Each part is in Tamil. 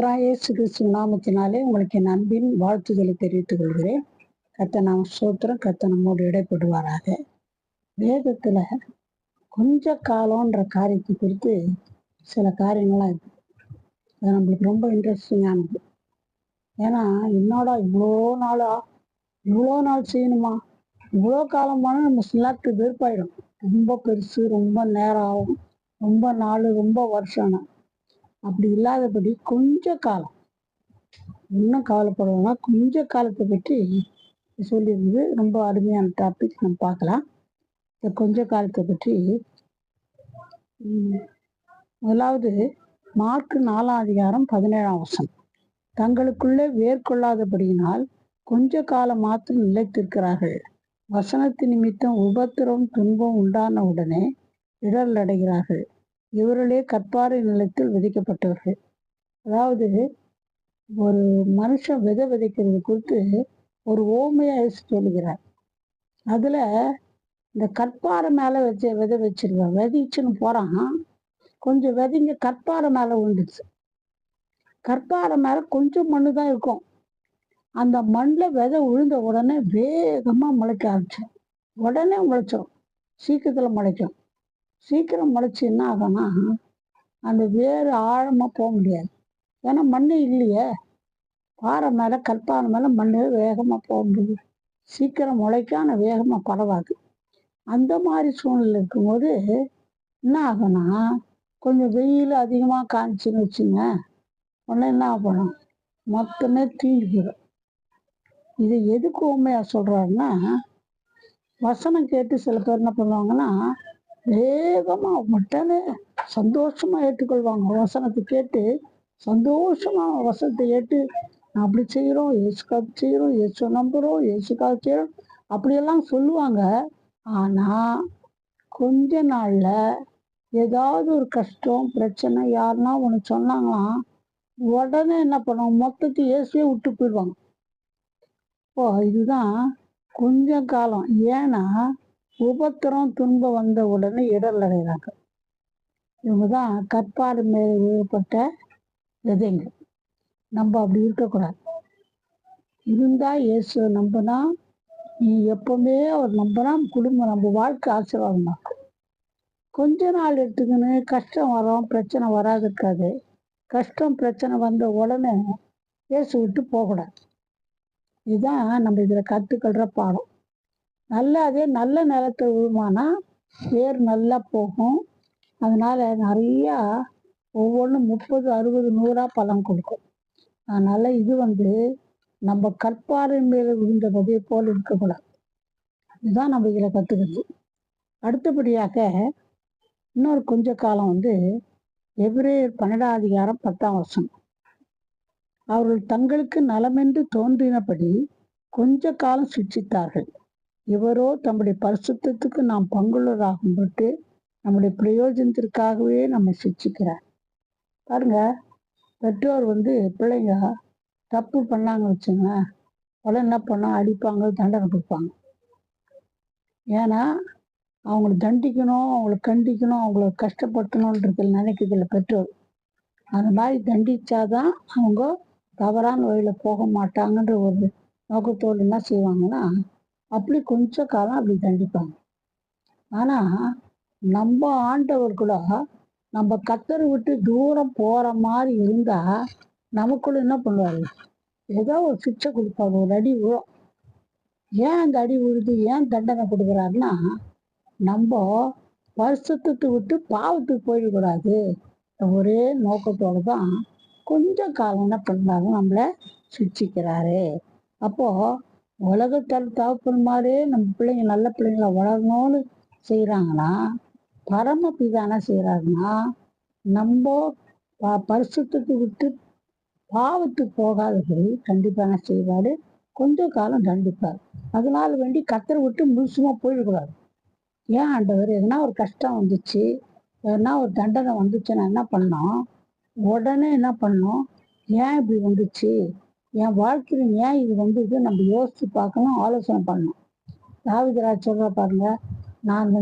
கர்த்தராகிய இயேசு கிறிஸ்து நாமத்தினாலே உங்களுக்கு என் அன்பின் வாழ்த்துதலை தெரிவித்துக் கொள்கிறேன். கர்த்தர் நாம் ஸ்தோத்திரம். கர்த்தர் நம்மோடு இடைப்படுவாராக. வேதத்துல கொஞ்ச காலம்ன்ற காரியத்தை குறித்து சில காரியங்கள்லாம் இருக்கு. அது நம்மளுக்கு ரொம்ப இன்ட்ரெஸ்டிங்கானது. ஏன்னா என்னடா இவ்வளோ நாள் செய்யணுமா, இவ்வளோ காலமான நம்ம சிலாக்கு வெறுப்பாயிடும். ரொம்ப பெருசு, ரொம்ப நேரம் ஆகும், ரொம்ப நாள், ரொம்ப வருஷம். அப்படி இல்லாதபடி கொஞ்ச காலம், இன்னும் கவலைப்படுவோம்னா கொஞ்ச காலத்தை பற்றி சொல்லியிருந்தது. ரொம்ப அருமையான டாபிக், நம்ம பார்க்கலாம். இந்த கொஞ்ச காலத்தை பற்றி முதலாவது மார்க் 4:17 தங்களுக்குள்ளே வேர்கொள்ளாதபடியினால் கொஞ்ச காலம் மாத்திரம் நிலைத்திருக்கிறார்கள். வசனத்து நிமித்தம் உபத்திரம் துன்பம் உண்டான உடனே இடர் அடைகிறார்கள். இவர்களே கற்பாறை நிலத்தில் விதைக்கப்பட்டவர்கள். அதாவது ஒரு மனுஷன் விதைக்கிறது குறித்து ஒரு ஓமையா சொல்லுகிறார். அதுல இந்த கற்பாறை மேல விதை வச்சிருக்கான். விதைச்சுன்னு போறான். கொஞ்சம் விதைங்க கற்பாறை மேல விழுந்துச்சு. கற்பாறை மேல கொஞ்சம் மண்ணு தான் இருக்கும். அந்த மண்ணில் விதை விழுந்த உடனே வேகமா முளைக்க ஆரம்பிச்சிடும். உடனே முளைச்சிடும். சீக்கிரத்துல முளைக்கும். சீக்கிரம் முளைச்சி என்ன ஆகும்னா, அந்த வேறு ஆழமா போக முடியாது. ஏன்னா மண்ணு இல்லையே. பாறை மேல கற்பாறை மேல மண்ணு வேகமா போக முடியுது. சீக்கிரம் முளைக்கும், ஆனால் வேகமா பரவாது. அந்த மாதிரி சூழ்நிலை இருக்கும்போது என்ன ஆகும்னா, கொஞ்சம் வெயில் அதிகமா காமிச்சுன்னு வச்சுங்க, உடனே என்ன ஆகணும், மொத்தமே தீஞ்சு போயிடும். இது எதுக்கு உண்மையா சொல்றாருன்னா, வசனம் கேட்டு சில பேர் என்ன பண்ணுவாங்கன்னா, வேகமா உடனே சந்தோஷமா ஏற்றுக்கொள்வாங்க. வசனத்தை கேட்டு சந்தோஷமா வசனத்தை ஏற்று அப்படி செய்கிறோம், இயேசுக்காக செய்கிறோம், இயேசு நம்புகிறோம், இயேசுக்காக செய்கிறோம் அப்படியெல்லாம் சொல்லுவாங்க. ஆனா கொஞ்ச நாள்ல ஏதாவது ஒரு கஷ்டம் பிரச்சனை யாருன்னா ஒன்று சொன்னாங்களாம், உடனே என்ன பண்ணுவாங்க, மொத்தத்தை இயேசுவே விட்டு போயிடுவாங்க. இதுதான் கொஞ்ச காலம். ஏன்னா உபத்திரம் துன்பம் வந்த உடனே இடர் அடைகிறாங்க. இவங்க தான் கற்பாறை மேல் விழுப்பட்ட விதைங்க. நம்ம அப்படி இருக்கக்கூடாது. இருந்தா இயேசு நம்பினா, நீ எப்பவுமே அவர் நம்பினா குடும்பம் நம்ம வாழ்க்கை ஆசீர்வாதமா இருக்கும். கொஞ்ச நாள் எடுத்துக்கின்னு கஷ்டம் வரும், பிரச்சனை வராது இருக்காது. கஷ்டம் பிரச்சனை வந்த உடனே இயேசு விட்டு போகக்கூடாது. இதுதான் நம்ம இதில் கற்றுக்கொள்கிற பாடம். அதே நல்ல நிலத்தை விழுமானா வேர் நல்லா போகும். அதனால நிறையா ஒவ்வொன்றும் 30, 60, 100 பலன் கொடுக்கும். அதனால இது நம்ம கற்பாறை மேல விழுந்த விதையை போல் இருக்கக்கூடாது. இதுதான் நம்ம இதில் கற்றுக்கிறது. அடுத்தபடியாக இன்னொரு கொஞ்ச காலம் எபிரேயர் 12:10 அவர்கள் தங்களுக்கு நலமென்று தோன்றினபடி கொஞ்ச காலம் சிக்ஷித்தார்கள். இவரோ தம்முடைய பரிசுத்தத்துக்கு நாம் பங்குள்ளதாகும் பொருட்டு நம்முடைய பிரயோஜனத்திற்காகவே நம்ம சிக்ஷிக்கிறார். பாருங்க, பெற்றோர் பிள்ளைங்க தப்பு பண்ணாங்க வச்சுங்க, உடனே என்ன பண்ணால் அடிப்பாங்க, தண்டனை கொடுப்பாங்க. ஏன்னா அவங்கள தண்டிக்கணும், அவங்கள கண்டிக்கணும், அவங்கள கஷ்டப்படுத்தணுன்றதில் நினைக்கிறதில்ல பெற்றோர். அந்த மாதிரி தண்டிச்சாதான் அவங்க தவறான வழியில் போக மாட்டாங்கன்ற ஒரு நோக்கத்தோடு என்ன செய்வாங்கன்னா, அப்படி கொஞ்ச காலம் அப்படி தண்டிப்பாங்க. ஆனால் நம்ம ஆண்டவர் கூட நம்ம கத்தரை விட்டு தூரம் போகிற மாதிரி இருந்தால் நமக்குள்ள என்ன பண்ணுவார், ஏதோ ஒரு சிக்ஷை கொடுப்பாரு, ஒரு அடி விழும். ஏன் அந்த அடி விழுது, ஏன் தண்டனை கொடுக்குறாருன்னா, நம்ம பரிசுத்தத்தை விட்டு பாவத்துக்கு போயிடக்கூடாது. ஒரே நோக்கத்தோடு தான் கொஞ்ச காலம் என்ன பண்ணுறாரு, நம்மளை சிக்ஷிக்கிறாரு. அப்போது உலகத்தில் தகப்பன்மாரே நம்ம பிள்ளைங்க நல்ல பிள்ளைங்கள வளரணும்னு செய்கிறாங்கன்னா, பரமபிதா என்ன செய்கிறாருன்னா, நம்ம பரிசுத்தத்தை விட்டு பாவத்துக்கு போகாதபடி கண்டிப்பாக என்ன செய்வாரு, கொஞ்ச காலம் தண்டிப்பார். அதனால வேண்டி கத்தரை விட்டு முழுசுமா போயிடக்கூடாது. ஏன் ஆண்டவர், எதனா ஒரு கஷ்டம் வந்துச்சு, எதனா ஒரு தண்டனை வந்துச்சுன்னா என்ன பண்ணோம், உடனே என்ன பண்ணோம், ஏன் இப்படி வந்துச்சு, என் வாழ்க்கையில் ஏன் இது வந்தது, நம்ம யோசித்து பார்க்கணும், ஆலோசனை பண்ணணும். தாவீதுராஜ் சொல்ற பாருங்க, நான்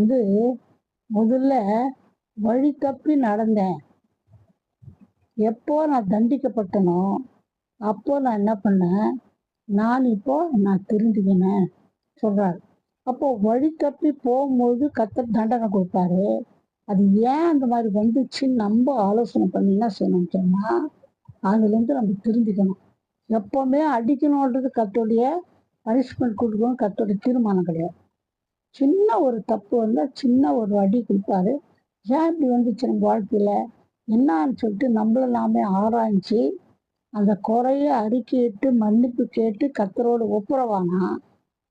முதல்ல வழி தப்பி நடந்தேன், எப்போ நான் தண்டிக்கப்பட்டனோ அப்போ நான் என்ன பண்ணேன், நான் திருந்திக்கினேன் சொல்றாரு. அப்போ வழி தப்பி போகும்போது கர்த்தர் தண்டனை கொடுப்பாரு. அது ஏன் அந்த மாதிரி வந்துச்சுன்னு நம்ம ஆலோசனை பண்ணி என்ன செய்யணும்னு சொன்னா, அதுலேருந்து நம்ம திருந்திக்கணும். எப்பவுமே அடிக்கணுன்றது கர்த்தருடைய பனிஷ்மெண்ட் கொடுக்கணும், கர்த்தருடைய தீர்மானம் கிடையாது. சின்ன ஒரு தப்பு வந்தா சின்ன ஒரு அடி கொடுப்பாரு. ஏன் இப்படி வந்துச்சு நம்ம வாழ்க்கையில என்னான்னு சொல்லிட்டு நம்மள நாமே ஆராய்ஞ்சு அந்த குறைய அறிக்கையிட்டு மன்னிப்பு கேட்டு கர்த்தரோடு ஒப்புரவானா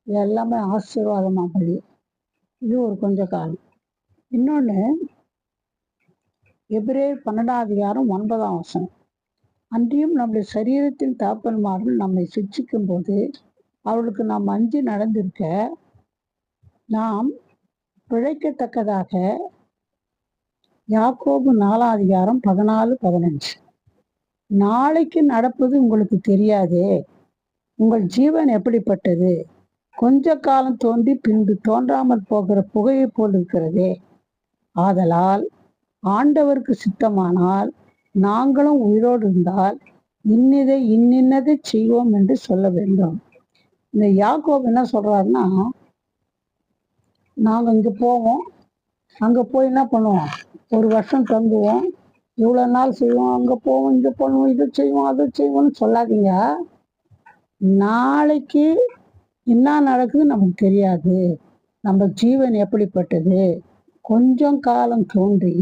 இது எல்லாமே ஆசீர்வாதமா முடியும். இது ஒரு கொஞ்ச காலம். இன்னொன்று, எபிரேயர் 12:9 அன்றியும் நம்முடைய சரீரத்தின் தாப்பன்மார்கள் நம்மை சிக்ஷிக்கும் போது அவர்களுக்கு நாம் அஞ்சி நடந்திருக்க நாம் பிழைக்கத்தக்கதாக யாக்கோபு 4:14-15 நாளைக்கு நடப்பது உங்களுக்கு தெரியாதே, உங்கள் ஜீவன் எப்படிப்பட்டது, கொஞ்ச காலம் தோன்றி பின்பு தோன்றாமல் போகிற புகையை போல் இருக்கிறதே. ஆதலால் ஆண்டவருக்கு சித்தமானால் நாங்களும் உயிரோடு இருந்தால் இன்னதை செய்வோம் என்று சொல்ல வேண்டும். இந்த யாக்கோபு என்ன சொல்றாருன்னா, நாங்கள் இங்கே போவோம், அங்கே போய் என்ன பண்ணுவோம், ஒரு வருஷம் தங்குவோம், இவ்வளோ நாள் செய்வோம், அங்கே போவோம், இங்கே பண்ணுவோம், இதை செய்வோம், அதை செய்வோம்னு சொல்லாதீங்க. நாளைக்கு என்ன நடக்குது நமக்கு தெரியாது. நம்ம ஜீவன் எப்படிப்பட்டது, கொஞ்சம் காலம் தோன்றி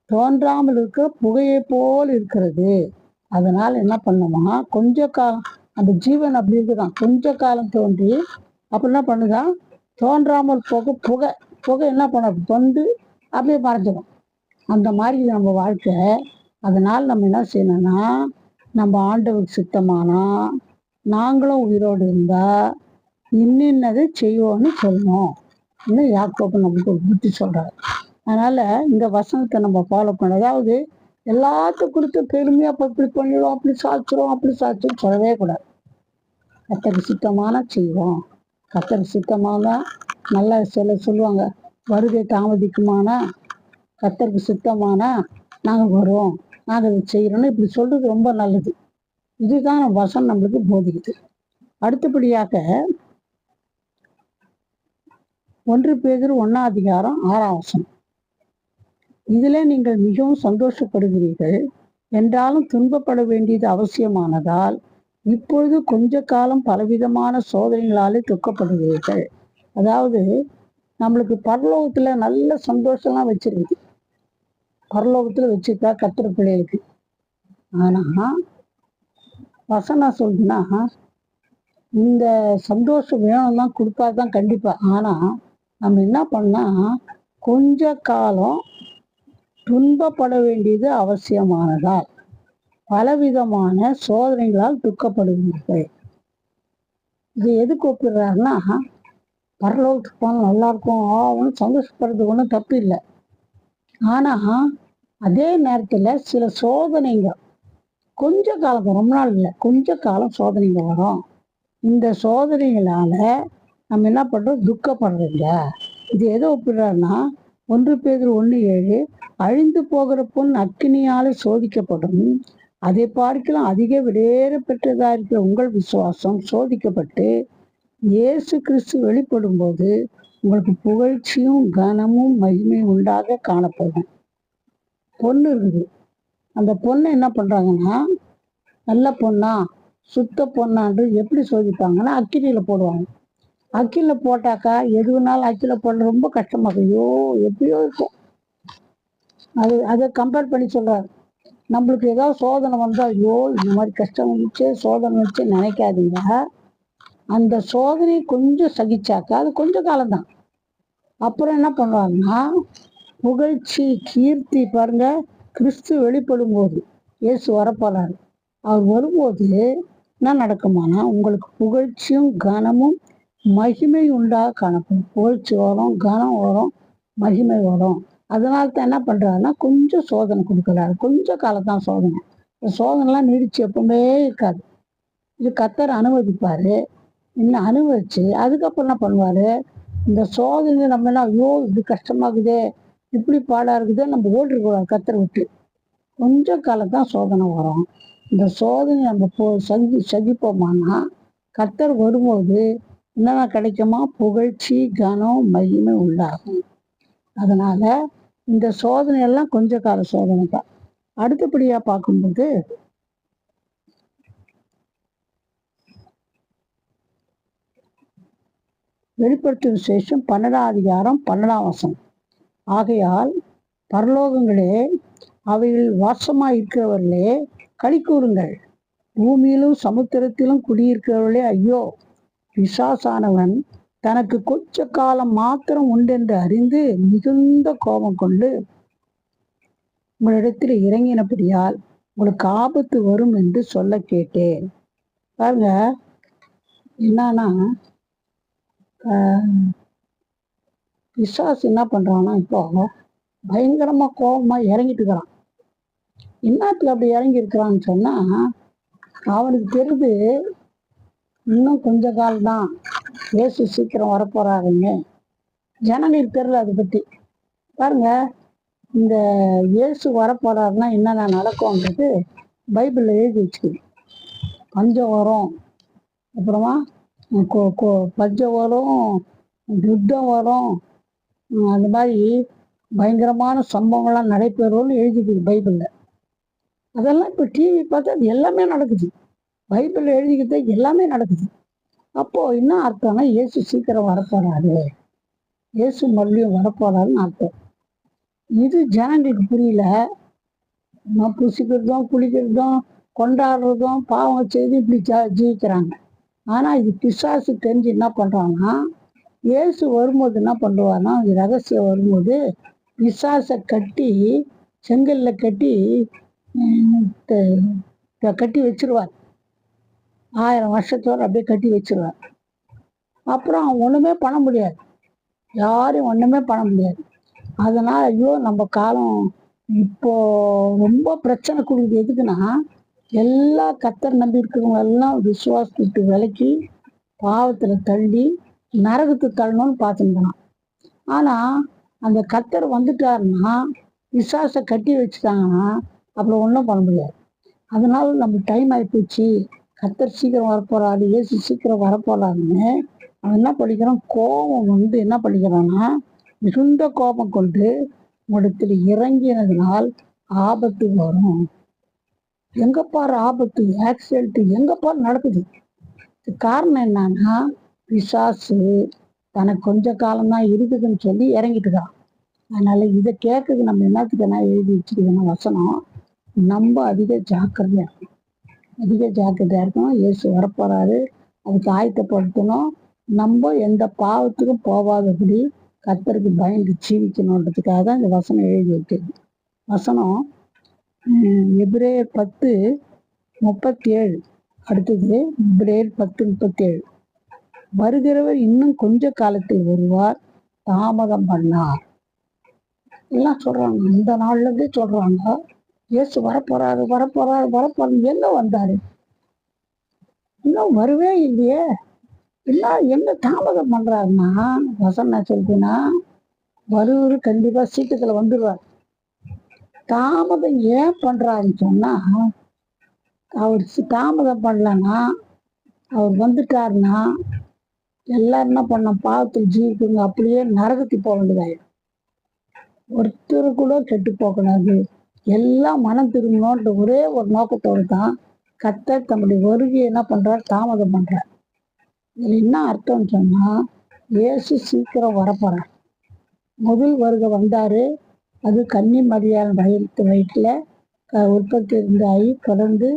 தோன்றாமல் இருக்க புகையை போல் இருக்கிறது. அதனால் என்ன பண்ணுமா, கொஞ்ச காலம் அந்த ஜீவன் அப்படி இருக்குதான், கொஞ்ச காலம் தோன்றி அப்படி என்ன பண்ணுதான், தோன்றாமல் போக புகை புகை என்ன பண்ண வந்து அப்படியே மறைஞ்சிடும். அந்த மாதிரி நம்ம வாழ்க்கை. அதனால் நம்ம என்ன செய்யணும்னா, நம்ம ஆண்டவருக்கு சித்தமானா நாங்களும் உயிரோடு இருந்தா இன்னதை செய்வோம்னு சொல்லணும். இன்னும் யாக்கோபு நமக்கு ஒரு புத்தி சொல்றாரு. அதனால இந்த வசனத்தை நம்ம ஃபாலோ பண்ண, அதாவது எல்லாத்துக்கும் கொடுத்து பெருமையா இப்படி பண்ணிடுவோம், அப்படி சாய்ச்சிரும் சொல்லவே கூடாது. கர்த்தருக்கு சித்தமான செய்வோம், கர்த்தருக்கு சித்தமான நல்லா சொல்லுவாங்க, வருகை தாமதிக்குமானா கர்த்தருக்கு சித்தமானா நாங்கள் வருவோம், நாங்கள் இதை செய்கிறோன்னு இப்படி சொல்றது ரொம்ப நல்லது. இதுதான் வசனம் நம்மளுக்கு போதிக்குது. அடுத்தபடியாக 1 பேதுரு 1:6 இதிலே நீங்கள் மிகவும் சந்தோஷப்படுகிறீர்கள் என்றாலும் துன்பப்பட வேண்டியது அவசியமானதால் இப்பொழுது கொஞ்ச காலம் பலவிதமான சோதனைகளாலே துக்கப்படுகிறீர்கள். அதாவது நம்மளுக்கு பரலோகத்துல நல்ல சந்தோஷம்லாம் வச்சிருக்கு, பரலோகத்துல வச்சுருக்கா கர்த்தர் பிள்ளைகளுக்கு. ஆனா வசனம் சொல்லுதுன்னா, இந்த சந்தோஷம் வேணும் தான் கொடுப்பாதான் கண்டிப்பா. ஆனா நம்ம என்ன பண்ணா, கொஞ்ச காலம் துன்பப்பட வேண்டியது அவசியமானதால் பலவிதமான சோதனைகளால் துக்கப்படுவீர்கள். இது எதுக்கு ஒப்பிடுறாருன்னா, பரலோகத்துக்கு போனால் நல்லா இருக்கும் ஒன்றும் சந்தோஷப்படுறது ஒன்றும் தப்பு இல்லை. ஆனா அதே நேரத்துல சில சோதனைகள் கொஞ்ச காலம், ரொம்ப நாள் இல்லை, கொஞ்ச காலம் சோதனைகள் வரும். இந்த சோதனைகளால நம்ம என்ன பண்றோம், துக்கப்படுறீங்க. இது எதை ஒப்பிடுறாருன்னா, 1 பேதுரு 1:7 அழிந்து போகிற பொன் அக்கினியால சோதிக்கப்படும், அதை பார்க்கலாம் அதிக விலையேற பெற்றதா இருக்கிற உங்கள் விசுவாசம் சோதிக்கப்பட்டு இயேசு கிறிஸ்து வெளிப்படும் போது உங்களுக்கு புகழ்ச்சியும் கனமும் மகிமையும் உண்டாக காணப்படும். பொண்ணு இருக்குது, அந்த பொண்ணை என்ன பண்றாங்கன்னா, நல்ல பொண்ணா சுத்த பொண்ணான்று எப்படி சோதிப்பாங்கன்னா அக்கினியில போடுவாங்க. அக்கில போட்டாக்கா எது வேணாலும் அக்கில போட ரொம்ப கஷ்டமா இருக்கும், ஐயோ எப்படியோ இருக்கும். அதை கம்பேர் பண்ணி சொல்றாரு. நம்மளுக்கு ஏதாவது சோதனை வந்தால் ஐயோ இந்த மாதிரி கஷ்டம் வந்துச்சு, சோதனை வச்சு நினைக்காதீங்க. அந்த சோதனை கொஞ்சம் சகிச்சாக்கா அது கொஞ்ச காலம்தான். அப்புறம் என்ன பண்ணுவாங்கன்னா, புகழ்ச்சி கீர்த்தி பாருங்க, கிறிஸ்து வெளிப்படும் போது இயேசு வரப்போறாரு, அவர் வரும்போது என்ன நடக்குமானா உங்களுக்கு புகழ்ச்சியும் கனமும் மகிமை உண்டாக காணப்படும். புகழ்ச்சி வரும், கனம் வரும், மகிமை வரும். அதனால தான் என்ன பண்றாருன்னா கொஞ்சம் சோதனை கொடுக்குறாரு. கொஞ்ச காலத்தான் சோதனை. இந்த சோதனைலாம் நீடிச்சு எப்பவுமே இருக்காது. இது கர்த்தர் அனுமதிப்பாரு. இன்னும் அனுபவிச்சு அதுக்கப்புறம் என்ன பண்ணுவாரு, இந்த சோதனை நம்ம என்ன ஐயோ இது கஷ்டமாகுதே, இப்படி பாடா இருக்குதே நம்ம ஓடிருக்கூடாது கர்த்தரை விட்டு. கொஞ்ச காலம் தான் சோதனை வரும். இந்த சோதனை நம்ம சகிப்போமானா கர்த்தர் வரும்போது என்னென்ன கிடைக்குமா? புகழ்ச்சி, கனம், மகிமை உண்டாகும். அதனால இந்த சோதனை எல்லாம் கொஞ்ச கால சோதனை தான். அடுத்தபடியா பார்க்கும்போது வெளிப்படுத்தும் விசேஷம் 12ஆம் அதிகாரம் 12ஆம் வசனம். ஆகையால் பரலோகங்களே, அவையில் வாசமாய் இருக்கிறவர்களே களி கூறுங்கள். பூமியிலும் சமுத்திரத்திலும் குடியிருக்கிறவர்களே ஐயோ, பிசாசானவன் தனக்கு கொஞ்ச காலம் மாத்திரம் உண்டென்று அறிந்து மிகுந்த கோபம் கொண்டு உங்களிடத்தில் இறங்கினபடியால் உங்களுக்கு ஆபத்து வரும் என்று சொல்ல கேட்டேன். பாருங்க, என்னன்னா பிசாசு என்ன பண்றான்னா இப்போ பயங்கரமா கோபமா இறங்கிட்டு இருக்கிறான். என்னத்துல அப்படி இறங்கி இருக்கிறான்னு சொன்னா, அவனுக்கு தெரியுது இன்னும் கொஞ்ச காலம் தான், இயேசு சீக்கிரம் வரப்போறாருங்க. ஜனங்களுக்கு தெரியல அதை பத்தி. பாருங்க, இந்த இயேசு வரப்போறாருன்னா என்னென்ன நடக்கும்ன்றது பைபிள்ல எழுதி வச்சுக்குது. பஞ்சம் வரும், அப்புறமா பஞ்சம் வரும், யுத்தம் வரும், அந்த மாதிரி பயங்கரமான சம்பவங்கள்லாம் நடைபெறும்னு எழுதிக்குது பைபிள்ல. அதெல்லாம் இப்போ டிவி பார்த்தா அது எல்லாமே நடக்குது. பைபிள் எழுதிக்கிட்ட எல்லாமே நடக்குது. அப்போ என்ன அர்த்தம்னா, இயேசு சீக்கிரம் வரப்போறாரு, இயேசு மறுபடியும் வரப்போறாருன்னு அர்த்தம். இது ஜனங்களுக்கு புரியல. நம்ம புசிக்கிறதும் குளிக்கிறதும் கொண்டாடுறதும் பாவம் செய்து இப்படி ஜீவிக்கிறாங்க. ஆனா இது பிசாசு தெரிஞ்சு என்ன பண்றாங்கன்னா, இயேசு வரும்போது என்ன பண்ணுவான்னா, ரகசியம் வரும்போது பிசாசை கட்டி செங்கல்ல கட்டி கட்டி வச்சிருவார். 1000 வருஷத்தோடு அப்படியே கட்டி வச்சிருவார். அப்புறம் ஒண்ணுமே பண்ண முடியாது, யாரும் ஒண்ணுமே பண்ண முடியாது. அதனால ஐயோ, நம்ம காலம் இப்போ ரொம்ப பிரச்சனை கொடுக்குது. எதுக்குன்னா, எல்லா கர்த்தர் நம்பி இருக்கிறவங்க எல்லாம் விசுவாசத்துக்கு விலக்கி பாவத்துல தள்ளி நரகத்து தள்ளணும்னு பார்த்துருந்தான். ஆனா அந்த கர்த்தர் வந்துட்டாருன்னா, விசுவாச கட்டி வச்சுட்டாங்கன்னா அப்புறம் ஒன்றும் பண்ண முடியாது. அதனால நம்ம டைம் ஆகிப்போச்சு, கர்த்தர் சீக்கிரம் வரப்போறாரு, இயேசு சீக்கிரம் வரப்போறாருன்னு அவன் என்ன பண்ணிக்கிறான்? கோபம் வந்து என்ன பண்ணிக்கிறான்னா, மிகுந்த கோபம் கொண்டு உடத்தில் இறங்கினதுனால் ஆபத்து வரும். எங்கப்பாரு ஆபத்து, ஆக்சிடென்ட் எங்கப்பாரு நடக்குது? காரணம் என்னன்னா, பிசாசு தனக்கு கொஞ்ச காலம்தான் இருக்குதுன்னு சொல்லி இறங்கிட்டுதான். அதனால இதை கேட்குறது நம்ம என்னத்துக்குன்னா எழுதி வச்சுருக்கோம்னா வசனம், நம்ம அதிக ஜாக்கிரதையா இருக்கணும். அதிக ஜாக்கிரதையா இருக்கணும். இயேசு வரப்போறாரு, அதுக்கு ஆயத்தப்படுத்தணும். நம்ம எந்த பாவத்துக்கும் போகாதபடி கர்த்தருக்கு பயந்து ஜீவிக்கணுன்றதுக்காக தான் இந்த வசனம் எழுதி வைக்கிறது. வசனம் எபிரேயர் 10:37. அடுத்தது எபிரேயர் 10:37. வருகிறவர் இன்னும் கொஞ்ச காலத்தில் வருவார், தாமதம் பண்ணார். எல்லாம் சொல்றாங்க, இந்த நாள்ல இருந்தே சொல்றாங்க இயேசு வரப்போறாரு வரப்போறாரு வரப்போறாரு. எங்க வந்தாரு? இன்னும் வரவே இல்லையே. என்ன தாமதம் பண்றாருன்னா, வசனம் சொல்றதுன்னா, வருவது கண்டிப்பா சீக்கிரத்துல வந்துடுவார். தாமதம் ஏன் பண்றாருன்னு சொன்னா, அவர் தாமதம் பண்ணலன்னா, அவர் வந்துட்டாருன்னா எல்லாரும் என்ன பண்ண, பாவத்தில் ஜீவிக்குங்க, அப்படியே நரகத்துக்கு போக வேண்டியதாயிடும். ஒருத்தர் கூட கெட்டு போகக்கூடாது, எல்லாம் மனம் திரும்பணுன்ற ஒரே ஒரு நோக்கத்தோடு தான் கர்த்தர் தம்முடைய வருகையை என்ன பண்றார்? தாமதம் பண்றார். இதுல என்ன அர்த்தம்னு சொன்னா, இயேசு சீக்கிரம் வரப்போறார். முதல் வருகை வந்தாரு, அது கன்னி மரியாள் வயிற்றுல உற்பத்தி இருந்தாயி தொடர்ந்து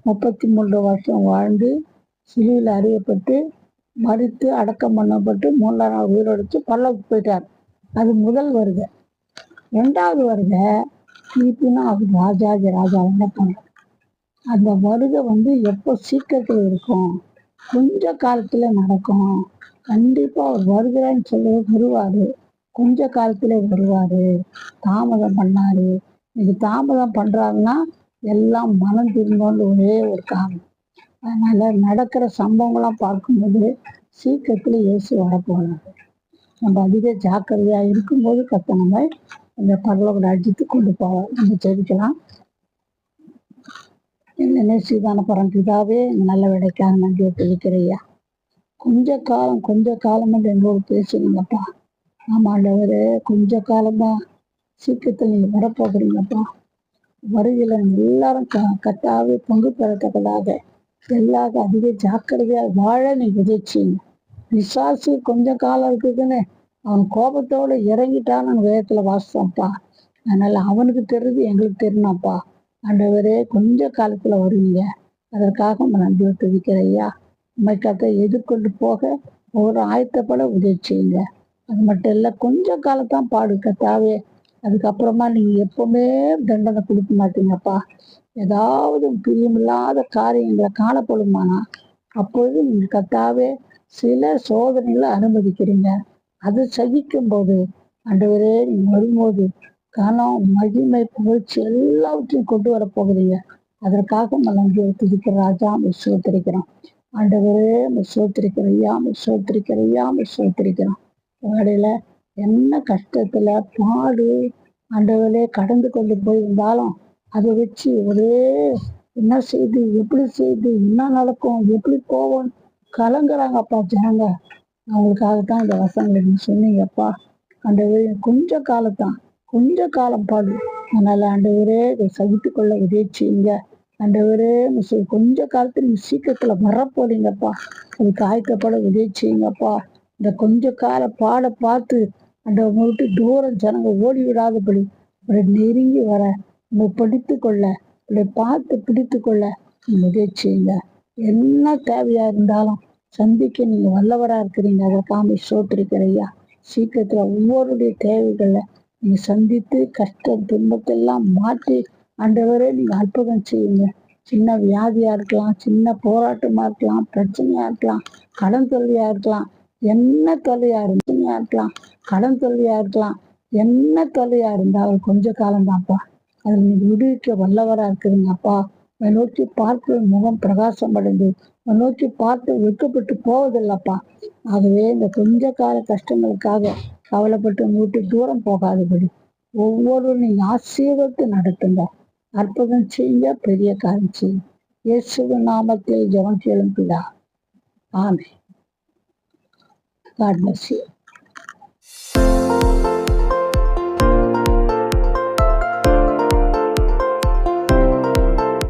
33 வருஷம் வாழ்ந்து சிலுவையில் அறியப்பட்டு மரித்து அடக்கம் பண்ணப்பட்டு 3ஆம் நாள் உயிரெடுத்து பரலோகத்துக்கு போயிட்டார். அது முதல் வருகை. 2வது வருகை திருப்பினா அவர் ராஜாதி ராஜா என்ன பண்ணார். அந்த வருகை வந்து எப்போ சீக்கிரத்தில் இருக்கும், கொஞ்ச காலத்துல நடக்கும். கண்டிப்பா அவர் வருகிறேன்னு சொல்லி வருவாரு, கொஞ்ச காலத்துல வருவாரு. தாமதம் பண்ணாரு. இது தாமதம் பண்றாருன்னா எல்லாம் மனம் திரும்பணும்னு ஒரே ஒரு காரணம். அதனால நடக்கிற சம்பவங்கள்லாம் பார்க்கும்போது சீக்கிரத்துல இயேசு வரப்போறாரு. நம்ம அதிக ஜாக்கிரதையா இருக்கும்போது கர்த்தர் நம்மை இந்த பரலோக ராஜ்யத்துக்கு கொண்டு போவார். நம்ம ஜெபிக்கலாம். என்ன நேசிதான பரம்பிதாவே நல்ல விடைக்காக நன்றி தெரிவிக்கிறையா. கொஞ்ச காலம் என்று என்னோடு பேசுறீங்கப்பா. ஆமா ஆண்டவரே, கொஞ்ச காலம்தான். சீக்கிரத்தில் நீங்க வரப்போகிறீங்கப்பா. வருகையில எல்லாரும் கட்டாவே பங்கு பெறத்தக்கதாக எல்லாரும் அதிக ஜாக்கிரதையா வாழ நீ விதைச்சீங்க. விசாசு கொஞ்ச காலம் இருக்குதுன்னு அவன் கோபத்தோட இறங்கிட்டான்னு வேதத்துல வாசித்தோம்ப்பா. அதனால அவனுக்கு தெரியுது, எங்களுக்கு தெரியணும்ப்பா. ஆண்டவரே, கொஞ்ச காலத்துல வருவீங்க. அதற்காக உங்க நன்றி துதிக்கிறையா. உண்மைக்காக எதிர்கொண்டு போக ஒரு ஆயத்தப்பட உதவி செய்யுங்க. அது மட்டும் இல்ல, கொஞ்ச காலத்தான் பாடு கத்தாவே. அதுக்கப்புறமா நீங்க எப்பவுமே தண்டனை கொடுக்க மாட்டீங்கப்பா. ஏதாவது பிரியமில்லாத காரியங்களை காணப்படுமானா அப்பொழுது நீங்க கத்தாவே சில சோதனைகளை அனுமதிக்கிறீங்க. அதை சகிக்கும் போது ஆண்டவரே, நீங்க வரும்போது கனம், மகிமை, புகழ்ச்சி எல்லாவற்றையும் கொண்டு வர போகிறீங்க. அதற்காக நன்றி துதிக்கிற ராஜா சோத்திருக்கிறோம். ஆண்டவரே, சோத்திருக்கிறையா, சோத்திருக்கிறையா, சோத்திருக்கிறோம். வேலையில என்ன கஷ்டத்துல பாடு ஆண்டவரே கடந்து கொண்டு போயிருந்தாலும் அதை வச்சு ஒரே என்ன செய்து, எப்படி செய்து, என்ன நடக்கும், எப்படி போவோம் கலங்குறாங்கப்பா ஜனங்க. அவங்களுக்காகத்தான் இந்த வசனங்களை நீங்க சொன்னீங்கப்பா. ஆண்டவரே, கொஞ்ச காலம் பாடு. அதனால ஆண்டவரே, இதை சகித்துக் கொள்ள உதவி செய்யுங்க. ஆண்டவரே, கொஞ்ச காலத்துல நீங்க சீக்கிரத்துல வரப்போறீங்கப்பா. அதுக்கு ஆயத்தப்பட உதவி செய்யுங்கப்பா. இந்த கொஞ்ச கால பாட பார்த்து ஆண்டவரை விட்டு தூரம் ஜனங்க ஓடி விடாதபடி அவரை நெருங்கி வர உங்களை படித்து கொள்ள, உங்களை பார்த்து பிடித்து கொள்ள நீங்க உதவி செய்யுங்க. என்ன தேவையா இருந்தாலும் சந்திக்க நீங்க வல்லவரா இருக்கிறீங்க. அதை காமி சோத்திருக்கிறையா. சீக்கிரத்துல ஒவ்வொருடைய தேவைகளை நீங்க சந்தித்து கஷ்டம் துன்பத்தெல்லாம் மாற்றி ஆண்டவரே நீங்க அற்புதம் செய்யுங்க. சின்ன வியாதியா இருக்கலாம், சின்ன போராட்டமா இருக்கலாம், பிரச்சனையா இருக்கலாம், கடன் தொல்லையா இருக்கலாம், என்ன தொல்லையா இருக்கலாம், கடன் தொல்லையா இருக்கலாம், என்ன தொல்லையா இருந்தாலும் கொஞ்ச காலம் தான்ப்பா. அதில் நீங்க விடுவிக்க வல்லவரா இருக்கிறீங்கப்பா. அதை நோக்கி பார்த்து முகம் பிரகாசம் அடைந்து அதை நோக்கி பார்த்து வெட்கப்பட்டு போவதில்லப்பா. ஆகவே இந்த கொஞ்ச கால கஷ்டங்களுக்காக கவலைப்பட்டு விட்டு தூரம் போகாதபடி ஒவ்வொருவரும் நீங்க ஆசீர்வதித்து நடத்துங்க. அற்புதம் செய்யுங்க, பெரிய காரியம் செய்யுங்க. இயேசுவின் நாமத்தில் ஜெபம் கேளும் பிதா. ஆமென். God bless you.